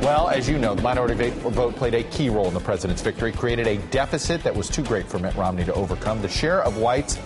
Well, as you know, the minority vote played a key role in the president's victory, created a deficit that was too great for Mitt Romney to overcome. The share of whites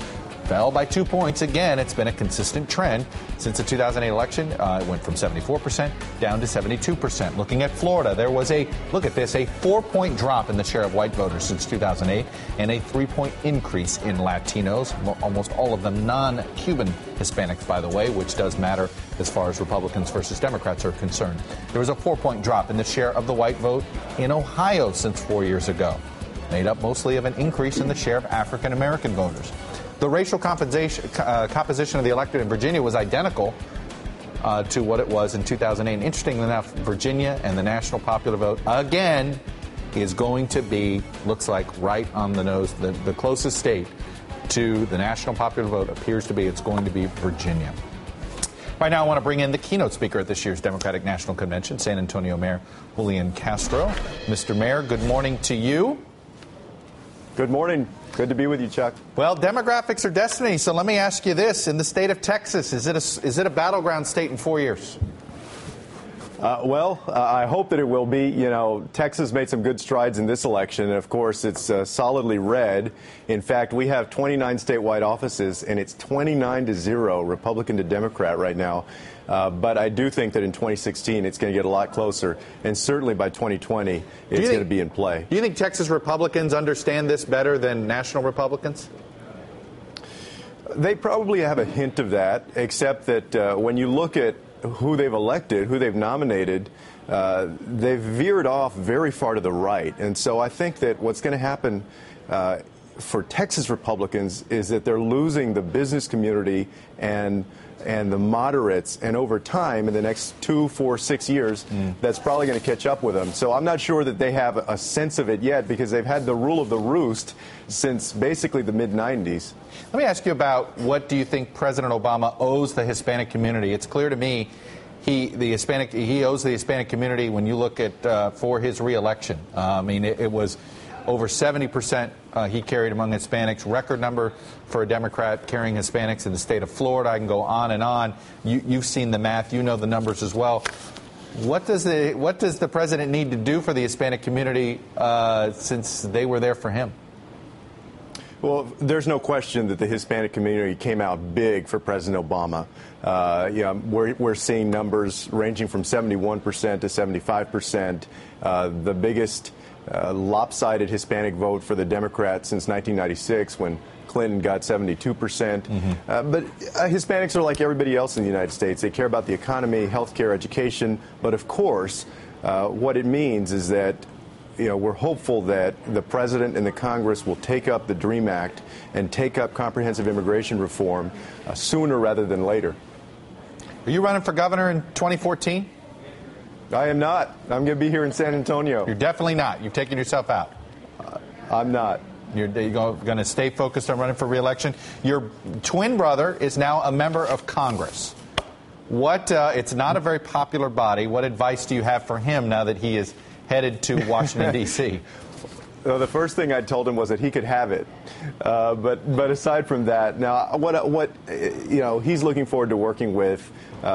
fell by 2 points. Again, it's been a consistent trend since the 2008 election. It went from 74% down to 72%. Looking at Florida, there was a 4-point drop in the share of white voters since 2008 and a 3-point increase in Latinos, almost all of them non-Cuban Hispanics, by the way, which does matter as far as Republicans versus Democrats are concerned. There was a 4-point drop in the share of the white vote in Ohio since 4 years ago, made up mostly of an increase in the share of African-American voters. The racial composition of the electorate in Virginia was identical to what it was in 2008. And interestingly enough, Virginia and the national popular vote, again, is going to be, looks like, right on the nose. The closest state to the national popular vote appears to be, it's going to be Virginia. Right now, I want to bring in the keynote speaker at this year's Democratic National Convention, San Antonio Mayor Julián Castro. Mr. Mayor, good morning to you. Good morning. Good to be with you, Chuck. Well, demographics are destiny, so let me ask you this. In the state of Texas, is it a battleground state in 4 years? I hope that it will be. You know, Texas made some good strides in this election, and of course, it's solidly red. In fact, we have 29 statewide offices, and it's 29-0 Republican to Democrat right now. But I do think that in 2016, it's going to get a lot closer, and certainly by 2020, it's going to be in play. Do you think Texas Republicans understand this better than national Republicans? They probably have a hint of that, except that when you look at who they've elected, who they've nominated, they've veered off very far to the right. And so I think that what's going to happen for Texas Republicans is that they're losing the business community and the moderates, and over time, in the next 2, 4, 6 years, that's probably going to catch up with them. So I'm not sure that they have a sense of it yet, because they've had the rule of the roost since basically the mid-90s. Let me ask you about, what do you think President Obama owes the Hispanic community? It's clear to me he owes the Hispanic community, when you look at for his reelection. I mean, it was over 70% he carried among Hispanics, record number for a Democrat carrying Hispanics in the state of Florida. I can go on and on. You've seen the math. You know the numbers as well. What does the president need to do for the Hispanic community since they were there for him? Well, there's no question that the Hispanic community came out big for President Obama. We're seeing numbers ranging from 71% to 75%. The biggest lopsided Hispanic vote for the Democrats since 1996, when Clinton got 72%. But Hispanics are like everybody else in the United States. They care about the economy, health care, education. But of course, what it means is that we're hopeful that the president and the Congress will take up the DREAM Act and take up comprehensive immigration reform sooner rather than later. Are you running for governor in 2014? I am not. I'm going to be here in San Antonio. You're definitely not. You've taken yourself out. I'm not. You're going to stay focused on running for re-election. Your twin brother is now a member of Congress. It's not a very popular body. What advice do you have for him now that he is headed to Washington, D.C.? Well, the first thing I told him was that he could have it. But aside from that, now he's looking forward to working with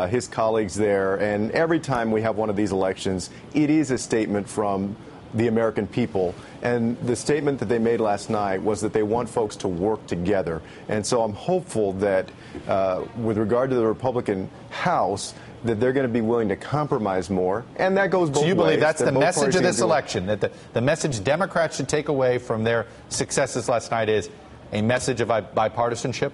his colleagues there. And every time we have one of these elections, it is a statement from the American people. And the statement that they made last night was that they want folks to work together. And so I'm hopeful that with regard to the Republican House, that they're going to be willing to compromise more, and that goes both ways. So you believe that's the message of this election, that the message Democrats should take away from their successes last night is a message of bipartisanship?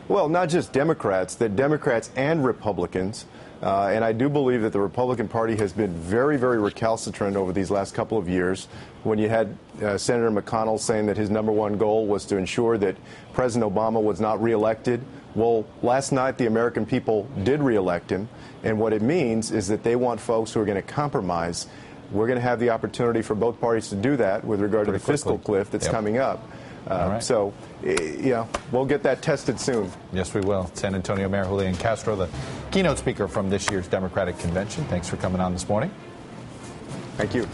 Well, not just Democrats, that Democrats and Republicans, and I do believe that the Republican Party has been very, very recalcitrant over these last couple of years. When you had Senator McConnell saying that his #1 goal was to ensure that President Obama was not reelected. Well, last night the American people did reelect him, and what it means is that they want folks who are going to compromise. We're going to have the opportunity for both parties to do that with regard to the fiscal cliff that's coming up. Right. So, we'll get that tested soon. Yes, we will. San Antonio Mayor Julián Castro, the keynote speaker from this year's Democratic Convention. Thanks for coming on this morning. Thank you.